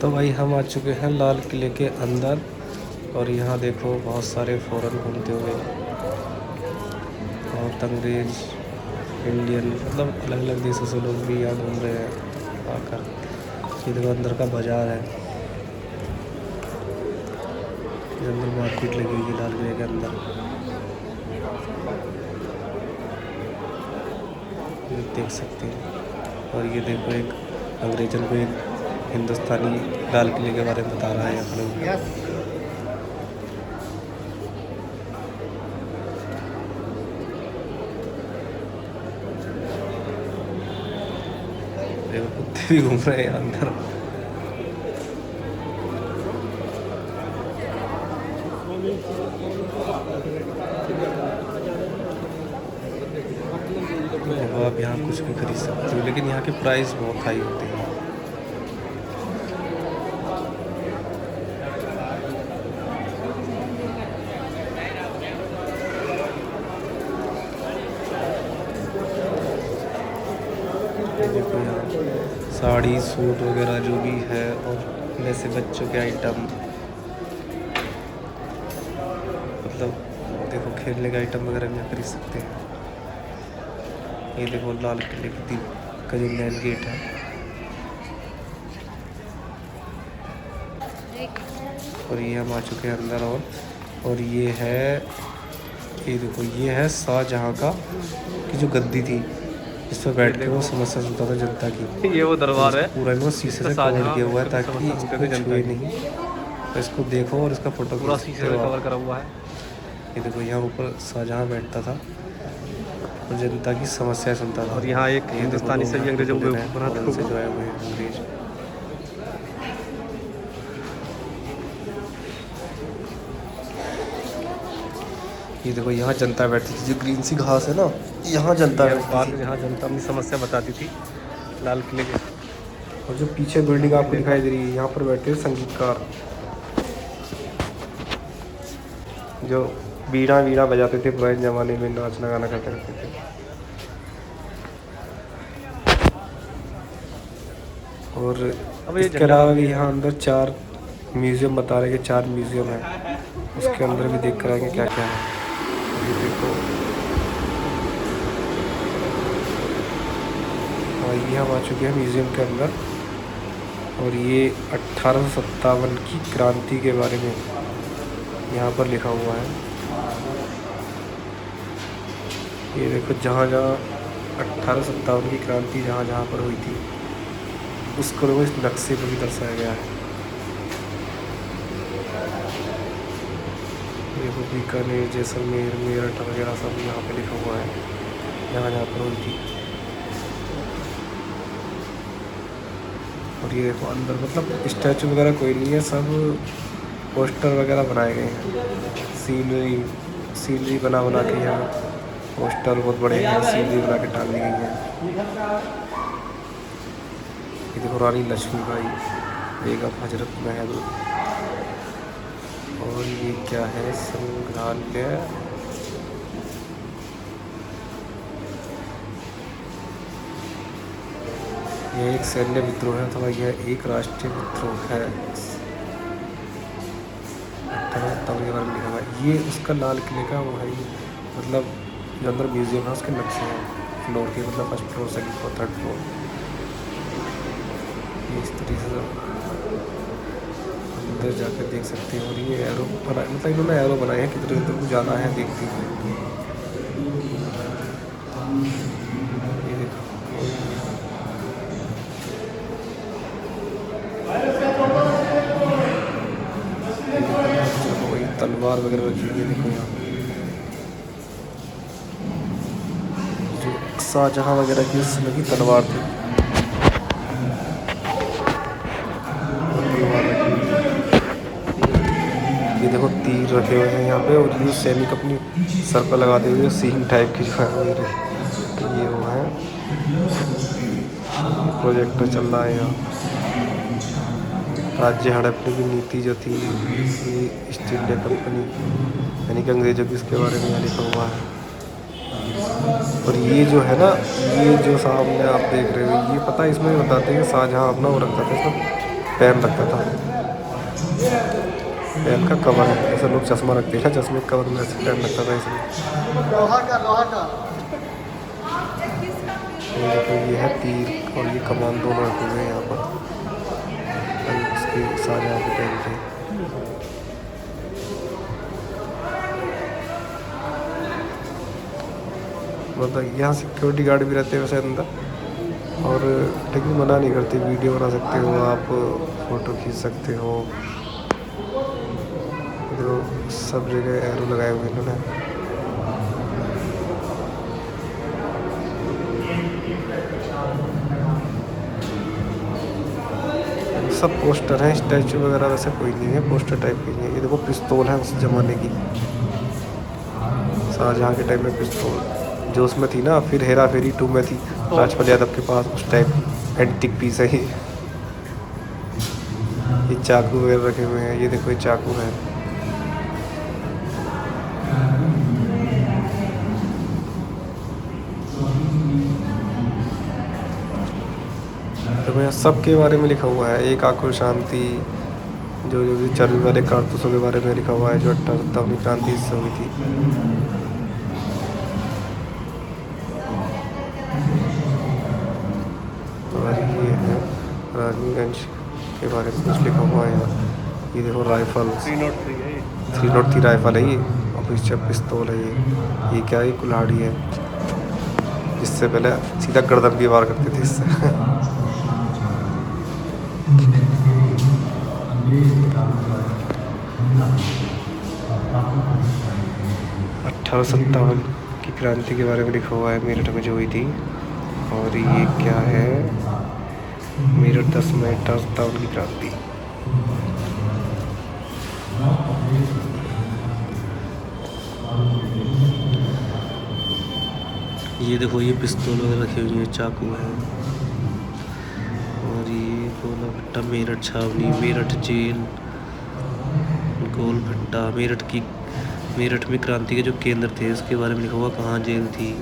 तो भाई हम आ चुके हैं लाल किले के अंदर और यहाँ देखो बहुत सारे फ़ौरन घूमते हुए और अंग्रेज़ इंडियन मतलब अलग अलग देशों से लोग भी यहाँ घूम रहे हैं आकर। ये देखो अंदर का बाज़ार है, इस अंदर मार्केट लगी हुई है लाल किले के अंदर। ये देख सकते हैं। और ये देखो एक अंग्रेज़न को एक हिंदुस्तानी लाल किले के बारे में बता रहा है अपने ऊपर। देखो कुत्ते भी घूम रहे हैं अंदर। देखो आप यहाँ कुछ भी खरीद सकते हो, लेकिन यहाँ के प्राइस बहुत हाई होते हैं। देखो यहाँ साड़ी सूट वगैरह जो भी है, और वैसे बच्चों के आइटम, मतलब देखो खेलने के आइटम वगैरह भी खरीद सकते हैं। ये देखो लाल किले का जो मेन गेट है, और ये हम आ चुके हैं अंदर। और ये है, ये देखो ये है शाहजहाँ का की जो गद्दी थी जिस पर बैठ के वो समस्या सुनता था जनता की। ये वो दरबार है पूरा इनको शीशे से कवर किया हुआ है ताकि इसको छुए नहीं। तो इसको देखो और इसका फोटो पूरा शीशे से कवर करा हुआ है। ये देखो यहाँ ऊपर शाहजहाँ बैठता था और जनता की समस्या सुनता था। और यहाँ एक हिंदुस्तानी से भी अंग्रेजों के ऊपर बना था जो आए हुए हैं अंग्रेज। ये देखो यहाँ जनता बैठती थी, जो ग्रीन सी घास है ना, यहाँ जनता बैठती थी। यहाँ जनता अपनी समस्या बताती थी लाल किले के। और जो पीछे बिल्डिंग आपको दिखाई दे रही है, यहाँ पर बैठे हैं संगीतकार जो बीड़ा बजाते थे पुराने ज़माने में, नाचना गाना करते रहते थे। और इसके अलावा भी यहाँ अंदर 4 म्यूज़ियम बता रहे हैं कि 4 म्यूज़ियम है, उसके अंदर भी देख कर आएंगे क्या क्या है। ये देखो ये हम आ चुके हैं म्यूज़ियम के अंदर, और ये 1857 की क्रांति के बारे में यहाँ पर लिखा हुआ है। ये देखो जहाँ जहाँ 1857 की क्रांति जहाँ जहाँ पर हुई थी उसको इस नक्शे पर भी दर्शाया गया है। देखो बीकानेर, जैसलमेर, मेरठ वगैरह सब यहाँ पे लिखा हुआ है जहाँ जहाँ पर हुई थी। और ये देखो अंदर मतलब स्टैचू वगैरह कोई नहीं है, सब पोस्टर वगैरह बनाए गए हैं। सीनरी बना के यहाँ पोस्टर बहुत बड़े हैं, सीनरी बना के टांग दी गई है। ये देखो रानी लक्ष्मीबाई, बेगम हजरत महल। और ये क्या है, संग्रहालय। यह एक सैन्य विद्रोह है अथवा यह एक राष्ट्रीय विद्रोह है। 1857 के बारे में लिखा हुआ है। ये उसका लाल किले का वो है, मतलब जो अंदर म्यूजियम है उसके नक्शे हैं फ्लोर के, मतलब first floor, second floor, third floor. ये इस तरीके से अंदर जाकर देख सकते हैं। और ये एरो बना, मतलब इन्होंने एरो बनाए हैं किधर इधर को जाना है देखते हुए। ये देखो तलवार वगैरह रखी हुई है। देखो यहाँ जो शाहजहाँ वगैरह की उस समय की तलवार थी, ये देखो तीर रखे हुए हैं यहाँ पे। और ये सैनिक अपनी सर पर लगाते हुए सीन टाइप की जो है ये वो है। प्रोजेक्टर चल रहा है यहाँ। राज्य हड़पने की नीति जो थी ये ईस्ट इंडिया कंपनी यानी कि अंग्रेजों की, इसके बारे में यहाँ लिखा हुआ है। और ये जो है ना, ये जो सामने आप देख रहे हो, ये पता है इसमें बताते हैं कि शाहजहाँ अपना वो रखता था, इसमें पेन रखा था, पेन का कवर है, जैसे लोग चश्मा रखते हैं, चश्मे के कवर में ऐसे पेन रखता था इसमें। लोहा का ये देखो, ये है तीर और ये कमान दोनों रखे हुए हैं यहाँ पर, और इसके सारे यहाँ पे पेन थे। मतलब यहाँ सिक्योरिटी गार्ड भी रहते हैं वैसे अंदर, और लेकिन मना नहीं करते, वीडियो बना सकते हो आप, फ़ोटो खींच सकते हो। देखो सब जगह एरो लगाए हुए इन्होंने। सब पोस्टर हैं, स्टैचू वगैरह वैसे कोई नहीं है, पोस्टर टाइप की है। ये देखो पिस्तौल है उस ज़माने की, शाहजहाँ के टाइम में पिस्तौल जो उसमें थी ना, फिर हेरा फेरी 2 में थी राजपाल यादव के पास, उस टाइप की एंटिक पीस है ये चाकू वगैरह रखे हुए हैं, ये देखो ये चाकू है। तो यहाँ सबके बारे में लिखा हुआ है, एक आकुल शांति, जो भी चर्बी वाले कारतूसों के बारे में लिखा हुआ है, जो 1857 क्रांति इससे हुई थी। और ये है रानीगंज के बारे में कुछ लिखा हुआ है यहाँ। ये देखो राइफल 303 राइफल है ये, और पीछे पिस्तौल है ये क्या है, ये कुल्हाड़ी है, इससे पहले सीधा गर्दन की वार करते थे इससे 1857 की क्रांति के बारे में लिखा हुआ है, मेरठ में जो हुई थी। और ये क्या है, मेरठ 10 मई 1857 की क्रांति। ये देखो ये पिस्तौल वगैरह रखे हुए हैं, चाकू है, और ये गोला भट्टा, मेरठ छावनी, मेरठ जेल, गोल भट्टा, मेरठ में क्रांति के जो केंद्र थे उसके बारे में लिखा हुआ, कहाँ जेल थी,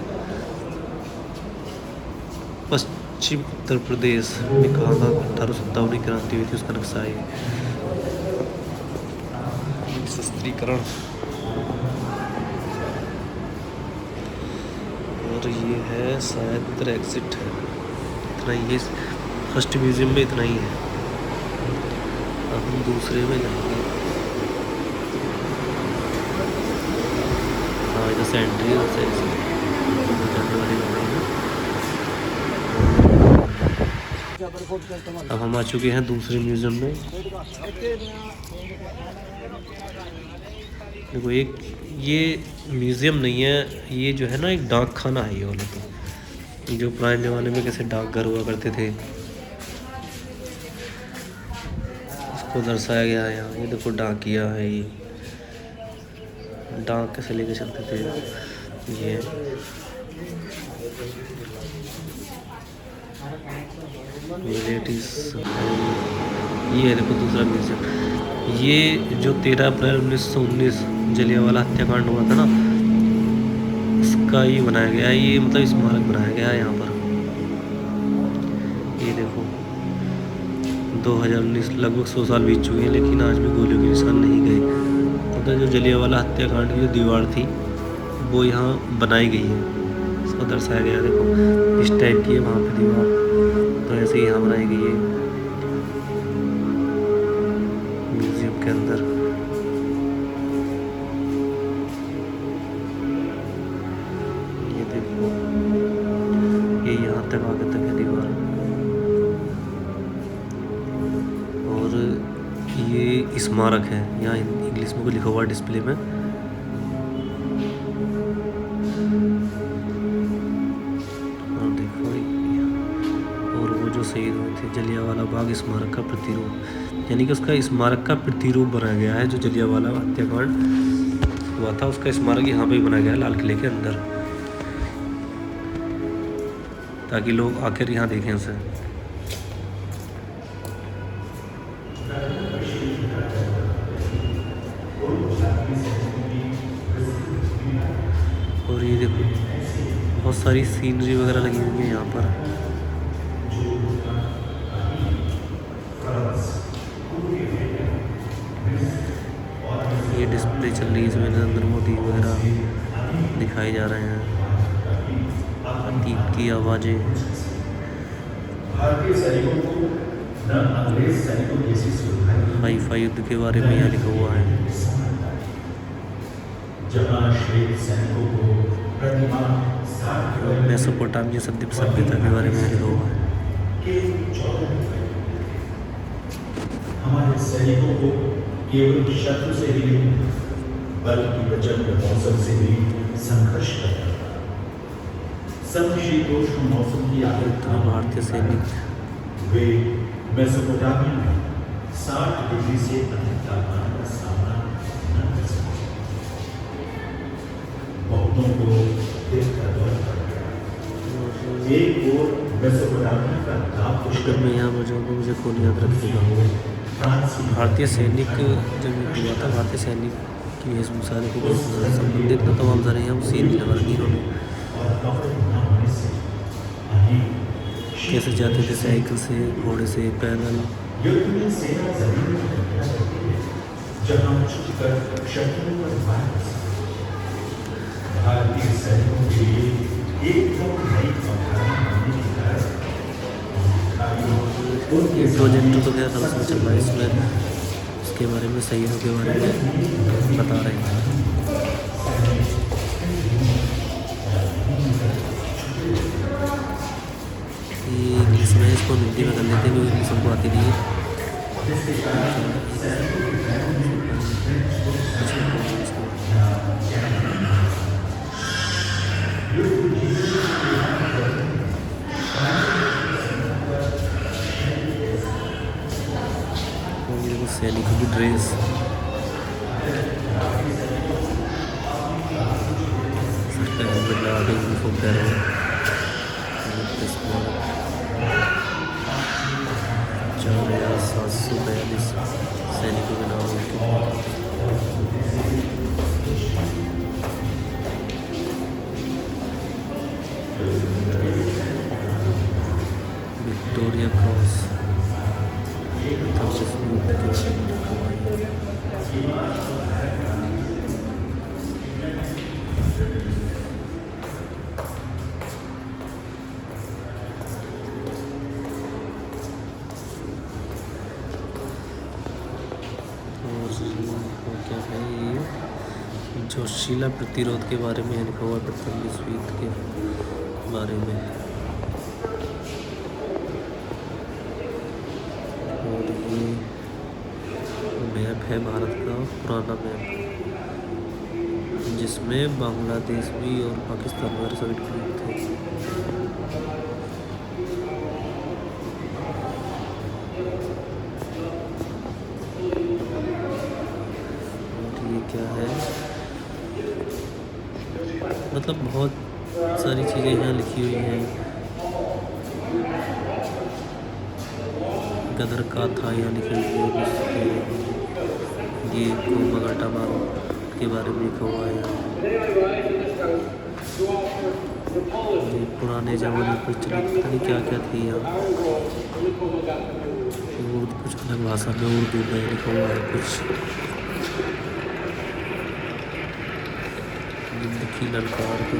पश्चिम उत्तर प्रदेश में कहाँ का 1857 की क्रांति हुई थी उसका नक्शा है। शस्त्रीकरण, और ये है शायद इधर एग्जिट है, इतना ही, फर्स्ट म्यूजियम में इतना ही है। अब हम दूसरे में जाएंगे। हाँ इधर से एंट्री है, इधर से जाने वाली गाड़ी है। अब हम आ चुके हैं दूसरे म्यूजियम में। देखो एक ये म्यूज़ियम नहीं है, ये जो है ना एक डाक खाना है ये वाला, तो जो पुराने ज़माने में कैसे डाकघर हुआ करते थे उसको दर्शाया गया है यहाँ। ये देखो डाकिया है, ये डाक कैसे लेके चलते थे ये। ये देखो दूसरा म्यूज़ियम, ये जो 13 अप्रैल 1919 जलियांवाला हत्याकांड हुआ था ना, उसका ये बनाया गया है, ये मतलब स्मारक बनाया गया है यहाँ पर। ये देखो 2019, लगभग 100 साल बीत चुके हैं, लेकिन आज भी गोलियों के निशान नहीं गए। मतलब जो जलियांवाला हत्याकांड की जो दीवार थी वो यहाँ बनाई गई है, इसको दर्शाया गया है। देखो इस टाइप की है वहाँ पे दीवार, तो ऐसे ही यहाँ बनाई गई है म्यूज़ियम के अंदर। ये देखो ये यहाँ तक आगे तक है दीवार, और ये स्मारक है, यहाँ इंग्लिश में कुछ लिखा हुआ है डिस्प्ले में। और देखो और वो जो शहीद हुए थे, जलियांवाला बाग स्मारक का प्रतिरूप, यानी कि उसका स्मारक का प्रतिरूप बनाया गया है। जो जलियांवाला हत्याकांड हुआ था उसका स्मारक यहाँ पे बनाया गया है लाल किले के अंदर, ताकि लोग आकर यहाँ देखें उसे। और ये देखो बहुत सारी सीनरी वगैरह लगी हुई है यहाँ पर। डिस्प्ले चल रही है, इसमें नरेंद्र मोदी वगैरह दिखाए जा रहे हैं। अतीत की आवाज़ें। भारतीय सैनिकों को न अंग्रेज सैनिकों जैसी सुविधाएं हाई-फाई युद्ध के बारे में यहाँ लिखा हुआ है। जहां श्वेत सैनिकों को प्रतिमाह 60 मेसोपोटामिया सभ्यता के बारे में लिखा हुआ है। हमारे सैनिकों को केवल शत्रु से ही नहीं बल्कि प्रचंड मौसम से भी संघर्ष करना था। समशीतोष्ण मौसम की आदत था भारतीय सैनिक वे मेसोपोटामिया में 60 डिग्री से अधिक तापमान का सामना न कर सके। बहुतों को देखकर दौड़ पड़ गया। एक ओर मेसोपोटामिया का ताप अगर मैं यहाँ पर जाऊँ तो मुझे कौन याद रखेगा। भारतीय सैनिक जब युद्ध हुआ था, भारतीय सैनिक की वेशभूषा को संबंधित न तमाम सारे यहाँ सीन लगा रखी इन्होंने। कैसे जाते थे, साइकिल से, घोड़े से, पैदल। भारतीय सैनिकों के लिए एकदम नई ये प्रोजेक्ट तो क्या कल से चल रहा है, इसमें इसके बारे में, शहीदों के बारे में बता रहे हैं। ये इंग्लिश में, इसको हिंदी में कर लेते हैं क्योंकि इंग्लिश हमको आती नहीं है। सैनिकों की ड्रेस, सबका हेलमेट लगा के यूनिफॉर्म पहन रहे हैं। 4742 सैनिकों के नाम लिखे। विक्टोरिया क्रॉस क्या है ये, जोशीला प्रतिरोध के बारे में लिखा हुआ है, प्रथम विश्व युद्ध के बारे में। और ये मैप है भारत का, पुराना मैप, जिसमें बांग्लादेश भी और पाकिस्तान वगैरह सभी इंक्लूड थे। क्या है, मतलब बहुत सारी चीज़ें यहाँ लिखी हुई हैं। गदर का था यहाँ लिखी हुई है। ये कोमागाटा मारो के बारे में लिखा हुआ है। ये पुराने ज़माने पर चलित पता नहीं क्या क्या थी यहाँ। कुछ अलग भाषा में उर्दू में लिखा हुआ है कुछ। जिंदगी ललकार के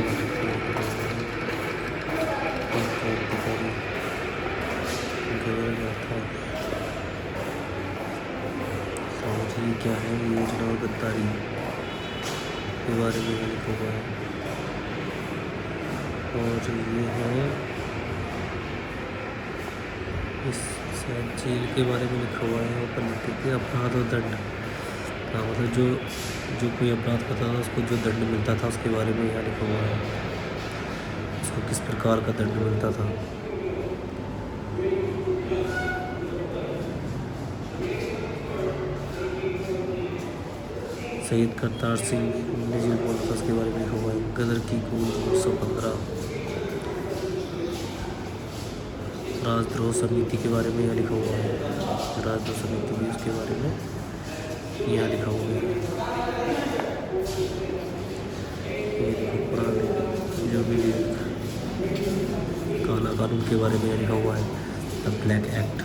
क्या है, योजना और गद्दारी के बारे में लिखा हुआ है। और ये है इस जेल के बारे में लिखा हुआ है। ऊपर लिखते थे अपराध और दंड, मतलब जो कोई अपराध करता था उसको जो दंड मिलता था उसके बारे में यहाँ लिखा हुआ है, उसको किस प्रकार का दंड मिलता था। शहीद करतार सिंह ने जेल बोला था उसके बारे में लिखा हुआ है। गदर की कूद 1915, राजद्रोह समिति के बारे में यहाँ लिखा हुआ है। राजद्रोह समिति भी उसके बारे में यहाँ लिखा हुआ है। ये देखो पुराने जो भी काला कानून के बारे में लिखा हुआ है, द ब्लैक एक्ट।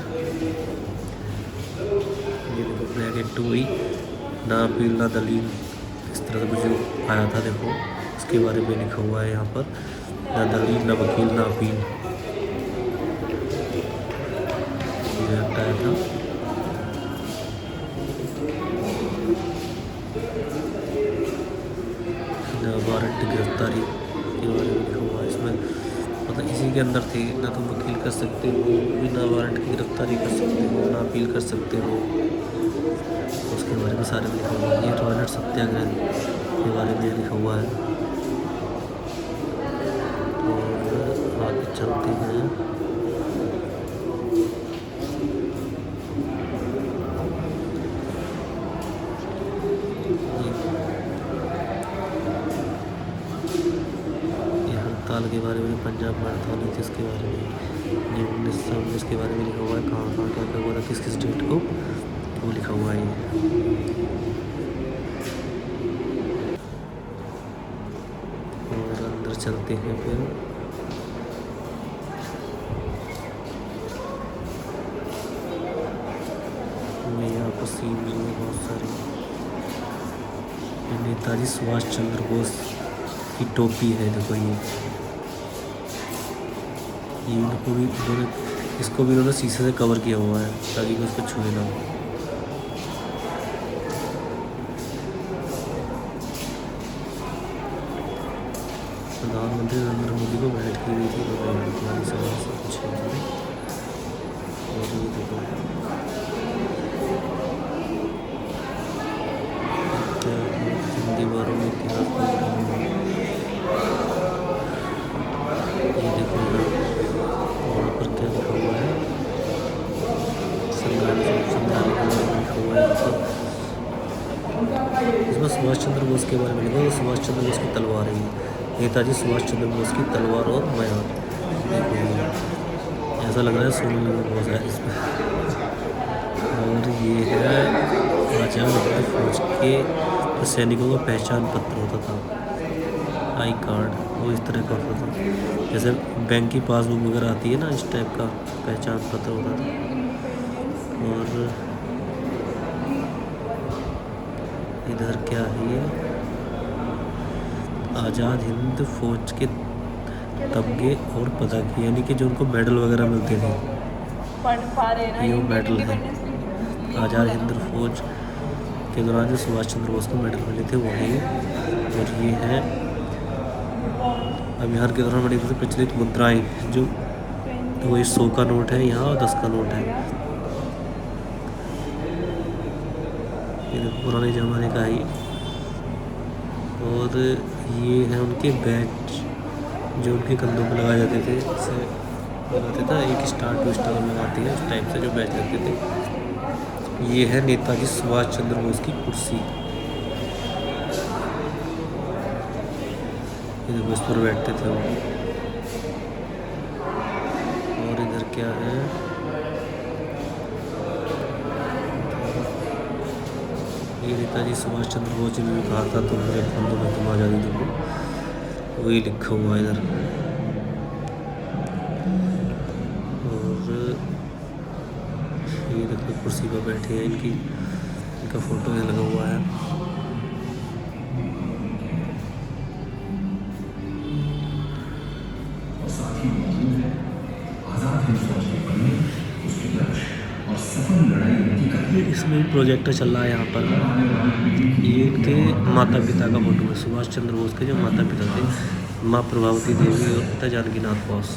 ये देखो ब्लैक एक्ट हुई ना अपील ना दलील, इस तरह से कुछ आया था। देखो इसके बारे में लिखा हुआ है यहाँ पर, ना दलील ना वकील ना अपील, ये एक्ट आया था। ना वारंट गिरफ्तारी के बारे में लिखा हुआ है इसमें, मतलब इसी के अंदर थे। ना तुम वकील कर सकते हो, बिना वारंट की गिरफ्तारी कर सकते हो, ना अपील कर सकते हो, उसके बारे में सारे में लिखा हुआ है। ये टॉयलेट सत्याग्रह के बारे में लिखा हुआ है। और आगे चलते हैं। ये हड़ताल के बारे में, पंजाब में हड़ताल हुई थी इसके बारे में, 1919 के बारे में लिखा हुआ है। कहाँ कहाँ क्या क्या हुआ था, किस किस डेट को, वो लिखा हुआ है ये। और अंदर चलते हैं फिर। मैं यहाँ पर सीन में बहुत सारे, नेताजी सुभाष चंद्र बोस की टोपी है। देखो ये इनको भी इन्होंने, इसको भी इन्होंने शीशे से कवर किया हुआ है ताकि कोई उसको छुए ना। प्रधानमंत्री नरेंद्र मोदी को भेंट की गई थी हमारी सभा से कुछ है। और ये देखो क्या इन दीवारों में इतिहास को लिखा हुआ है। ये देखो यहाँ पर क्या लिखा हुआ है, संग्राम के बारे में लिखा हुआ है यहाँ पर। इसमें सुभाष चंद्र बोस के बारे में लिखा है। सुभाष चंद्र बोस की तलवार है, नेताजी सुभाष चंद्र बोस की तलवार और म्यान। ऐसा लग रहा है सोने में बहुत है इसमें। और ये है आजाद हिंद फौज के सैनिकों का पहचान पत्र होता था, आई कार्ड, वो इस तरह का होता था जैसे बैंक की पासबुक वगैरह आती है ना, इस टाइप का पहचान पत्र होता था। और इधर क्या है ये, आज़ाद हिंद फौज के तमगे और पदक, यानी कि जो उनको मेडल वगैरह मिलते थे, ये वो मेडल है। आज़ाद हिंद फौज के दौरान जो सुभाष चंद्र बोस को मेडल मिले थे वो है। और ये है अब यहाँ के दौरान बड़ी प्रचलित मुद्राएं, जो वही 100 का नोट है यहाँ और 10 का नोट है। ये पुराने ज़माने का ही। और ये है उनके बैच जो उनके कंधों पर लगाए जाते थे, जैसे लगाते था एक स्टार 2 स्टार लगाते हैं, उस टाइप से जो बैच लगते थे। ये है नेताजी सुभाष चंद्र बोस की कुर्सी, ये देखो इस पर बैठते थे वो। और इधर क्या है, ये नेताजी सुभाष चंद्र बोस जी ने भी कहा था तुम मेरे बंधु में तुम आज़ादी दो, वही लिखा हुआ है इधर। और ये देखो कुर्सी पर बैठे हैं, इनका फोटो ये लगा हुआ है। इसमें प्रोजेक्टर चल रहा है यहाँ पर। ये इनके माता पिता का फोटो है, सुभाष चंद्र बोस के जो माता पिता थे, माँ प्रभावती देवी और पिता जानकीनाथ बोस।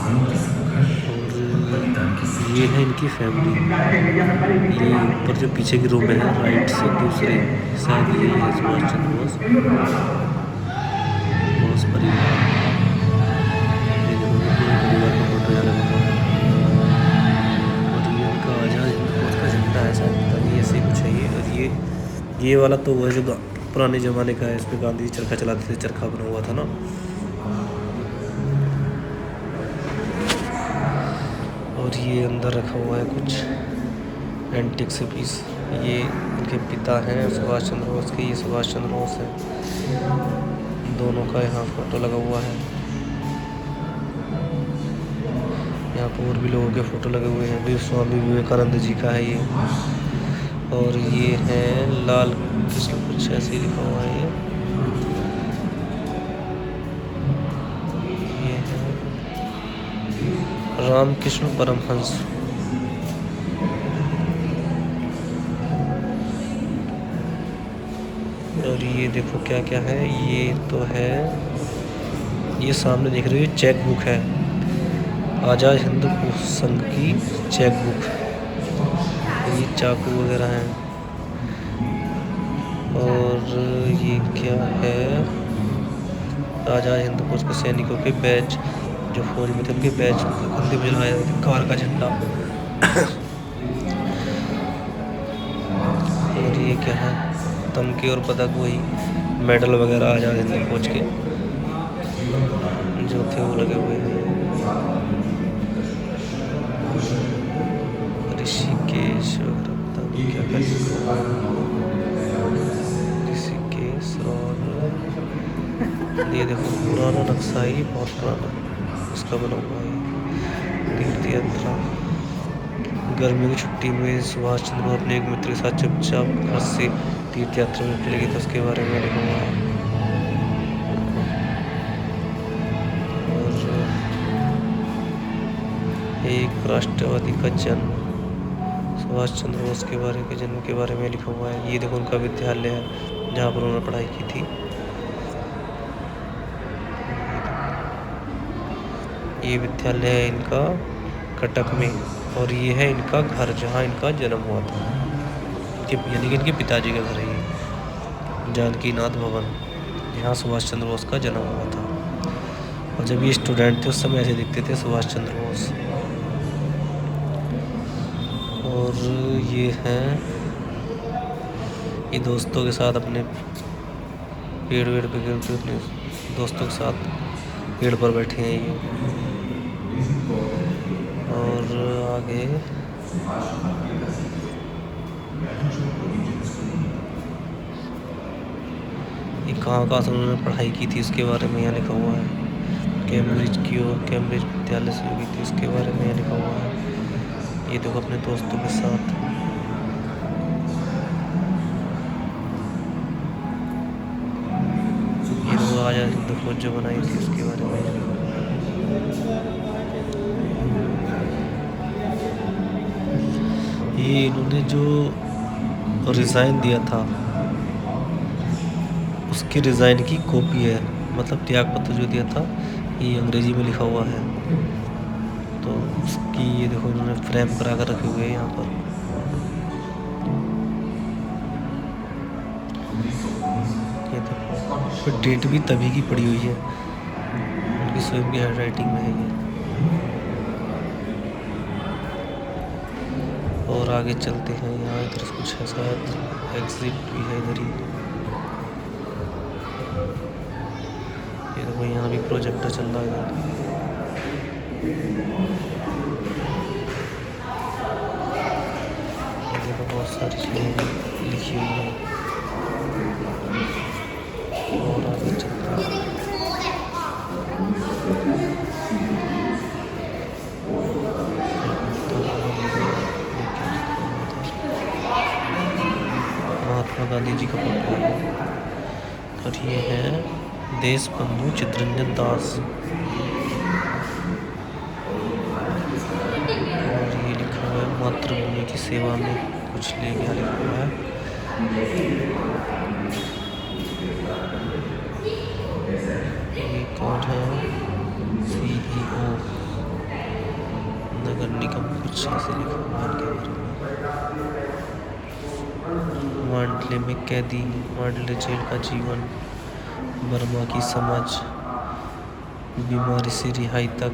और ये है इनकी फैमिली। ये ऊपर जो पीछे की रो में है राइट से दूसरे शायद ये है सुभाष चंद्र बोस परिवार। ये देखो परिवार का फोटो यहाँ लगा हुआ है। ऐसे कुछ है ये। और ये वाला तो वो है जो पुराने ज़माने का है, इस पर गांधी जी चरखा चलाते थे, चरखा बना हुआ था ना। और ये अंदर रखा हुआ है कुछ एंटिक से पीस। ये इनके पिता हैं सुभाष चंद्र बोस के, ये सुभाष चंद्र बोस है, दोनों का यहाँ फोटो लगा हुआ है। यहाँ पर और भी लोगों के फ़ोटो लगे हुए हैं, भी स्वामी विवेकानंद जी का है ये। और ये है लाल कृष्ण, कुछ ऐसे ही लिखा हुआ है ये है रामकृष्ण परमहंस। और ये देखो क्या क्या है, ये तो है, ये सामने देख रहे हो चेक बुक है, आज़ाद हिंद संघ की चेक बुक। ये चाकू वगैरह हैं। और ये क्या है, आज़ाद हिंद फौज के सैनिकों के बैच, जो फौज में थे उनके बैच कंधे पे जलाया था कार का झंडा। और ये क्या है, तमके और पदक, वही मेडल वगैरह आज़ाद हिंद फौज के जो थे वो लगे हुए हैं। ऋषिकेश वगैरह पता नहीं क्या क्या लिखा है। ऋषिकेश, और ये देखो पुराना नक्शा है, ये बहुत पुराना उसका बना हुआ है। तीर्थ यात्रा, गर्मियों की छुट्टी में सुभाष चंद्र बोस अपने एक मित्र के साथ चुपचाप घर से तीर्थ यात्रा में चले गए थे, उसके बारे में लिखा हुआ है। और एक राष्ट्रवादी का जन्म, सुभाष चंद्र बोस के बारे के जन्म के बारे में लिखा हुआ है। ये देखो उनका विद्यालय है जहाँ पर उन्होंने पढ़ाई की थी। ये विद्यालय है इनका कटक में, और ये है इनका घर जहाँ इनका जन्म हुआ था, यानी कि इनके पिताजी का घर है ये, जानकीनाथ भवन, जहाँ सुभाष चंद्र बोस का जन्म हुआ था। और जब ये स्टूडेंट थे उस समय ऐसे दिखते थे सुभाष चंद्र बोस। और ये हैं, ये दोस्तों के साथ अपने पेड़ वेड़ पे गिरते अपने दोस्तों के साथ पेड़ पर बैठे हैं ये। और आगे ये कहाँ से उन्होंने पढ़ाई की थी इसके बारे में यहाँ लिखा हुआ है। कैम्ब्रिज की और कैम्ब्रिज विद्यालय से हुई थी इसके बारे में यहाँ लिखा हुआ है। ये देखो अपने दोस्तों के साथ। ये देखो आज़ाद हिंद फौज जो बनाई थी उसके बारे में। ये इन्होंने जो रिज़ाइन दिया था उसके रिज़ाइन की कॉपी है, मतलब त्यागपत्र जो दिया था ये अंग्रेजी में लिखा हुआ है। तो उसकी ये देखो इन्होंने फ्रेम करा कर रखे हुए हैं यहाँ पर। ये देखो डेट भी तभी की पड़ी हुई है, उनकी स्वयं की हैंड राइटिंग में है ये। और आगे चलते हैं, यहाँ इधर कुछ है शायद एग्जिट भी है इधर ही। ये देखो यहाँ भी प्रोजेक्टर चल रहा है। ये देखो बहुत सारी चीज़ें लिखी हुई हैं। और आगे चलते हैं, महात्मा गांधी जी का फोटो है। और ये है देश बंधु चित्तरंजन दास। और ये लिखा हुआ है मातृभूमि की सेवा में कुछ ले गया लिखा हुआ है। ये कौन है, CEO नगर निगम, कुछ ऐसे लिखा हुआ है इनके बारे में। मांडले में कैदी, मांडले जेल का जीवन, बर्मा की समझ, बीमारी से रिहाई तक।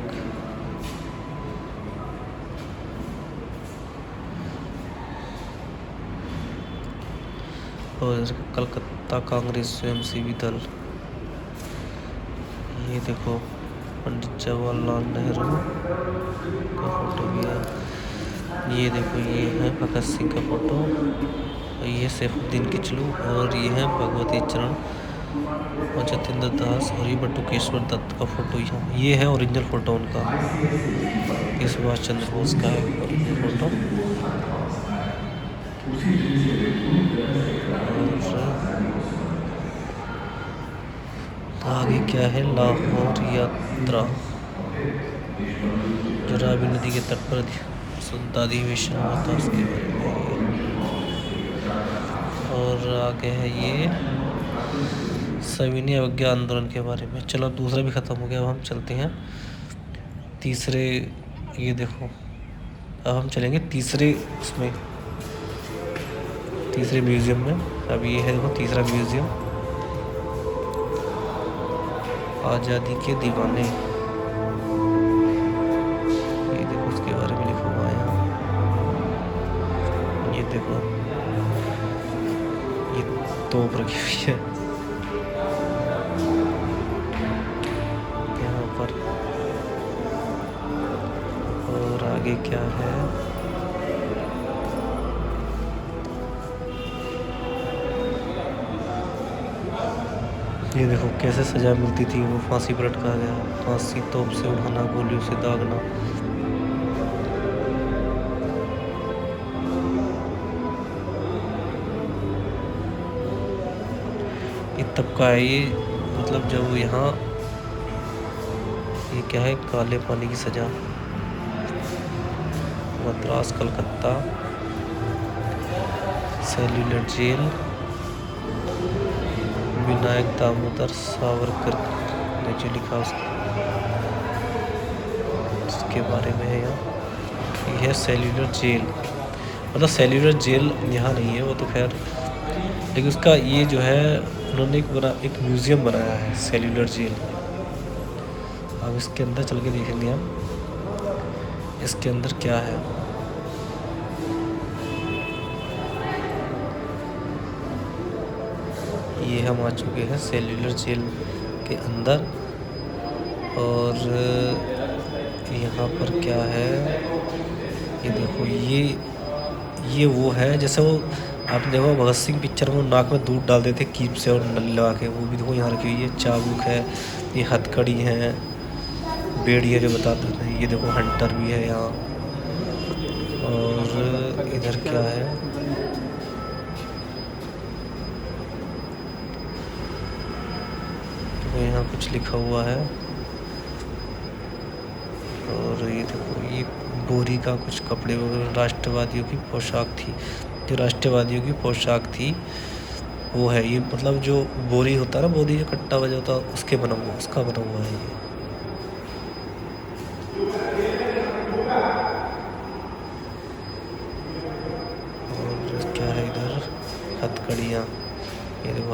और कलकत्ता कांग्रेस स्वयंसेवी दल। ये देखो पंडित जवाहरलाल नेहरू का फोटो भी है। ये देखो ये है भगत सिंह का फोटो, ये सैफुद्दीन किचलू, और ये है भगवती चरण और जतेंद्र दास, और ये बटुकेश्वर दत्त का फोटो यहाँ। ये है ओरिजिनल फोटो उनका, ये सुभाष चंद्र बोस का है ओरिजिनल फोटो। और आगे क्या है, लाहौर यात्रा, जो रावी नदी के तट पर शुद्धाधिवेशन हुआ था उसके बारे में। और आगे है ये सविनय अवज्ञा आंदोलन के बारे में। चलो अब दूसरा भी ख़त्म हो गया, अब हम चलते हैं तीसरे। ये देखो, अब हम चलेंगे तीसरे उसमें, तीसरे म्यूज़ियम में। अब ये है देखो तीसरा म्यूज़ियम, आज़ादी के दीवाने। ये देखो उसके बारे में लिखा हुआ है यहाँ। ये देखो ये तोप रखी हुई है यहाँ पर। और आगे क्या है, ये देखो कैसे सजा मिलती थी, वो फांसी पर लटका गया, फांसी तोप से उड़ाना, गोलियों से दागना। ये तब का है ये, मतलब जब यहाँ, ये क्या है, काले पानी की सजा, मद्रास कलकत्ता, सेल्यूलर जेल, विनायक दामोदर सावरकर ने जो लिखा उसके बारे में है यहाँ। ये है सेल्यूलर जेल, मतलब सेल्यूलर जेल यहाँ नहीं है वो तो खैर, लेकिन उसका ये जो है उन्होंने एक म्यूज़ियम बनाया है सेल्यूलर जेल। अब इसके अंदर चल के देखेंगे हम इसके अंदर क्या है। ये हम आ चुके हैं सेल्यूलर जेल के अंदर। और यहाँ पर क्या है, ये देखो ये वो है, जैसे वो आपने देखो भगत सिंह पिक्चर में नाक में दूध डाल देते कीप से और नली लगा के, वो भी देखो यहाँ रखी हुई है। चाबुक है, ये हथकड़ी है, बेड़ी है जो बताते थे, ये देखो हंटर भी है यहाँ। और इधर क्या है, तो यहाँ कुछ लिखा हुआ है। और ये देखो ये बोरी का कुछ कपड़े वगैरह, राष्ट्रवादियों की पोशाक थी, जो राष्ट्रवादियों की पोशाक थी वो है ये, मतलब जो बोरी होता है ना, बोरी जो कट्टा बजा होता है उसके बना हुआ, उसका बना हुआ है ये। और क्या है इधर, हथकड़ियाँ, ये देखो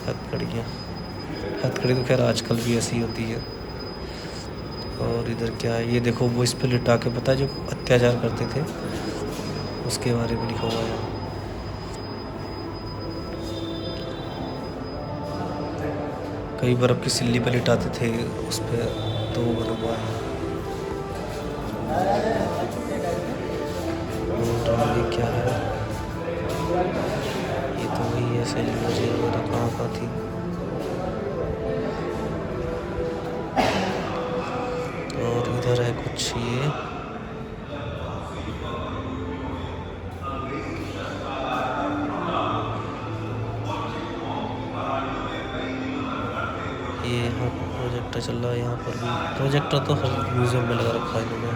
हथकड़ियाँ, हथकड़ी तो खैर आजकल भी ऐसी होती है। और इधर क्या है, ये देखो वो इस पे लिटा के, पता है जो अत्याचार करते थे उसके बारे में लिखा हुआ है। कई बर्फ की सिल्ली पे लिटाते थे उस पे, तो वो बना हुआ है। और ये क्या है, ये तो वही है सेल्यूलर जेल वगैरह कहाँ थी। और इधर है कुछ ये यहाँ पर प्रोजेक्टर चल रहा है। यहाँ पर भी प्रोजेक्टर तो हर म्यूज़ियम में लगा रखा है इन्होंने।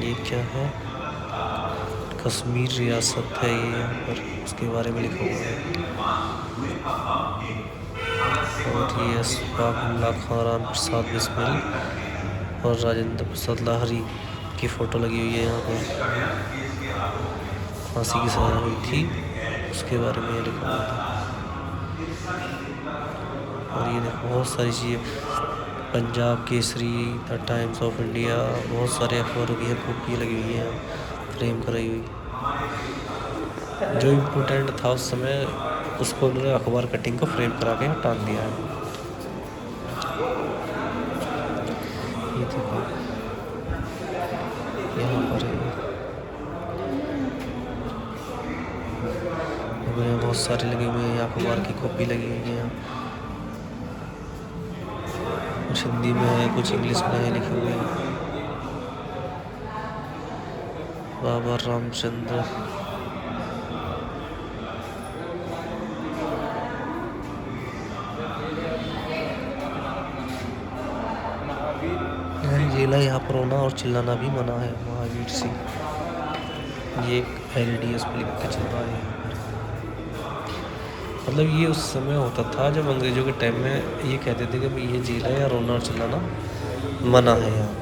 ये क्या है, कश्मीर रियासत है ये, यहाँ पर उसके बारे में लिखा हुआ है। और ये अशफाकुल्लाह खां, राम प्रसाद बिस्मिल और राजेंद्र प्रसाद लाहरी की फ़ोटो लगी हुई है यहाँ पर। फांसी की सजा हुई थी उसके बारे में लिखा हुआ था। और ये देखो बहुत सारी चीज़ें, Punjab Kesari, the times of India, बहुत सारे अखबारों की कॉपी लगी हुई है फ्रेम कराई हुई। जो इम्पोर्टेंट था उस समय उसको उन्होंने अखबार कटिंग को फ्रेम करा के टांग दिया है। ये देखो यहाँ पर बहुत सारे लगे हुए हैं, अखबार की कॉपी लगी हुई है। कुछ हिंदी में है, कुछ इंग्लिश में है लिखे हुए हैं। बाबा रामचंद्र। जेला यहाँ पर रोना और चिल्लाना भी मना है। महावीर सिंह, ये एक LDS पे लिख के चल रहा है यहाँ पर। मतलब ये उस समय होता था जब अंग्रेजों के टाइम में ये कहते थे कि ये जेल है, या रोना और चिल्लाना मना है यहाँ।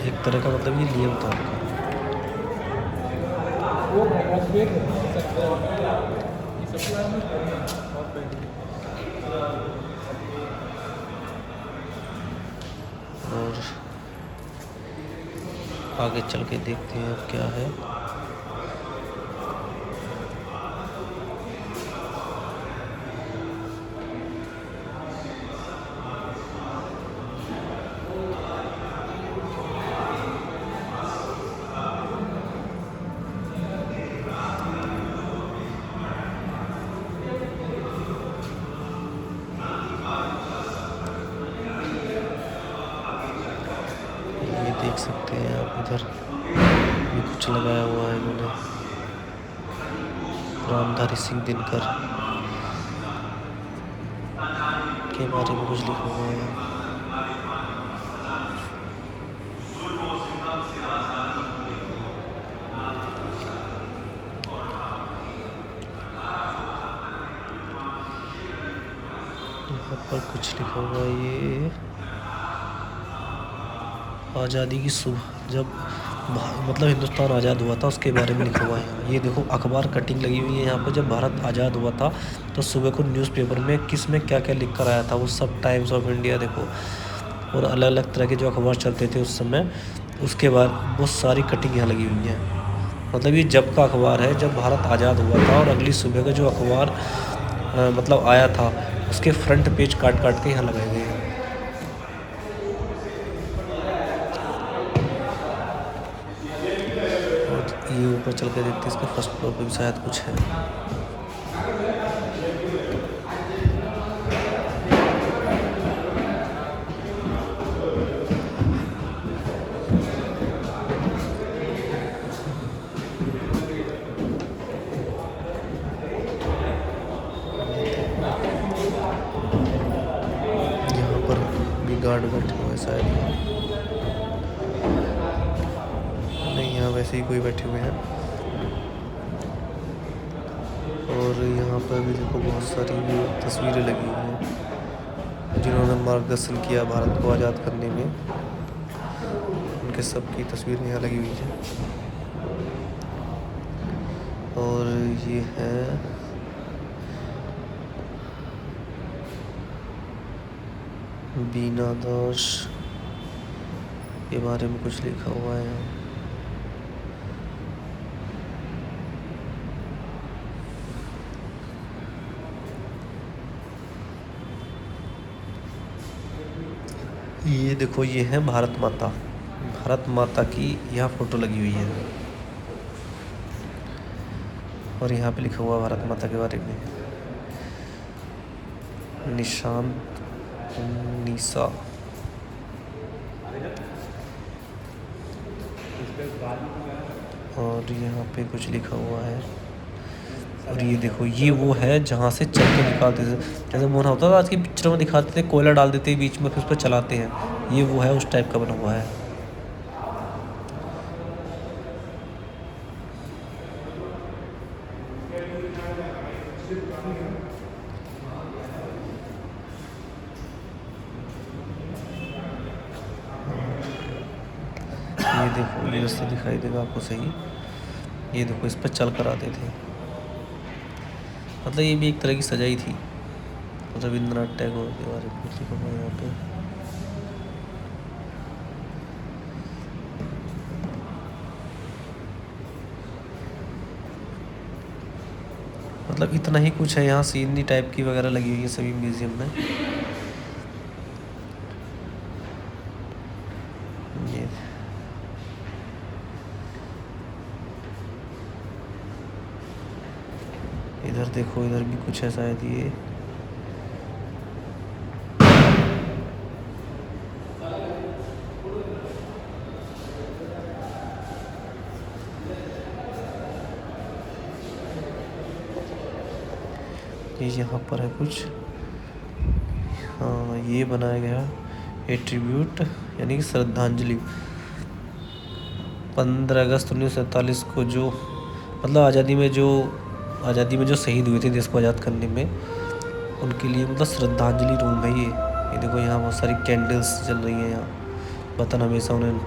एक तरह का मतलब ये नियम था उनका। और आगे चल के देखते हैं अब क्या है। देख सकते हैं आप, इधर भी कुछ लगाया हुआ है इन्होंने। रामधारी सिंह दिनकर के बारे में कुछ लिखा हुआ है। यहाँ पर कुछ लिखा हुआ है, ये आज़ादी की सुबह जब मतलब हिंदुस्तान आज़ाद हुआ था उसके बारे में लिखा हुआ है। ये देखो अखबार कटिंग लगी हुई है यहाँ पर। जब भारत आज़ाद हुआ था तो सुबह को न्यूज़पेपर में किस में क्या क्या लिख कर आया था वो सब, टाइम्स ऑफ इंडिया देखो, और अलग अलग तरह के जो अखबार चलते थे उस समय, उसके बाद बहुत सारी कटिंग यहाँ लगी हुई है। मतलब ये जब का अखबार है, जब भारत आज़ाद हुआ था, और अगली सुबह का जो अखबार मतलब आया था उसके फ्रंट पेज काट काट के यहाँ लगाए गए हैं। ये ऊपर चल के देखते हैं, इसके फर्स्ट फ्लोर पे भी शायद कुछ है। यहाँ पर भी गार्ड बैठे हुए हैं शायद, नहीं यहाँ वैसे ही कोई बैठे हुए हैं। और यहाँ पर भी देखो बहुत सारी तस्वीरें लगी हुई हैं जिन्होंने मार्गदर्शन किया भारत को आज़ाद करने में, उनके सबकी तस्वीरें यहाँ लगी हुई हैं। और ये है बीना दास के बारे में कुछ लिखा हुआ है यहाँ। ये देखो, ये है भारत माता, भारत माता की यहाँ फोटो लगी हुई है, और यहाँ पे लिखा हुआ भारत माता के बारे में, निशांत निशा। और यहाँ पे कुछ लिखा हुआ है। और ये देखो, ये वो है जहाँ से चल के निकालते थे, जैसे मोना होता था आज की पिक्चर में दिखाते थे, कोयला डाल देते हैं बीच में फिर उस पर चलाते हैं, ये वो है, उस टाइप का बना हुआ है। ये देखो, ये रास्ता दिखाई देगा आपको सही, ये देखो इस पर चल कर आते थे। मतलब ये भी एक तरह की सजाई थी। रविंद्रनाथ टैगोर के बारे में कुछ लिखा हुआ है यहाँ पे। मतलब इतना ही कुछ है यहाँ, सीनरी टाइप की वगैरह लगी हुई है सभी म्यूजियम में। ये इधर देखो, इधर भी कुछ है शायद, ये ये यहाँ पर है कुछ, हाँ ये बनाया गया ए ट्रिब्यूट यानी कि श्रद्धांजलि 15 अगस्त 1947 को जो मतलब आज़ादी में जो शहीद हुए थे देश को आज़ाद करने में, उनके लिए मतलब श्रद्धांजलि रूम है ये देखो यहाँ बहुत सारी कैंडल्स जल रही हैं। यहाँ वतन हमेशा उन्हें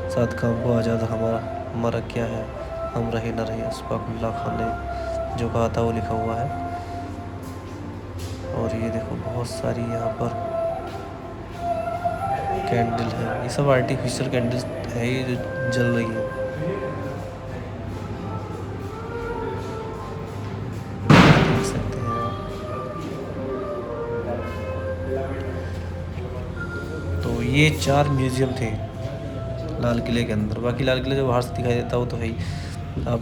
साथ काम को आज़ाद हमारा क्या है, हम रहे न रहे, अशफाकुल्लाह खान ने जो कहा था वो लिखा हुआ है। और ये देखो बहुत सारी यहाँ पर कैंडल है, ये सब आर्टिफिशियल कैंडल्स है ये जो जल रही है। देख सकते हैं आप। तो ये 4 म्यूजियम थे लाल किले के अंदर, बाकी लाल किला जो बाहर से दिखाई देता वो तो है ही। आप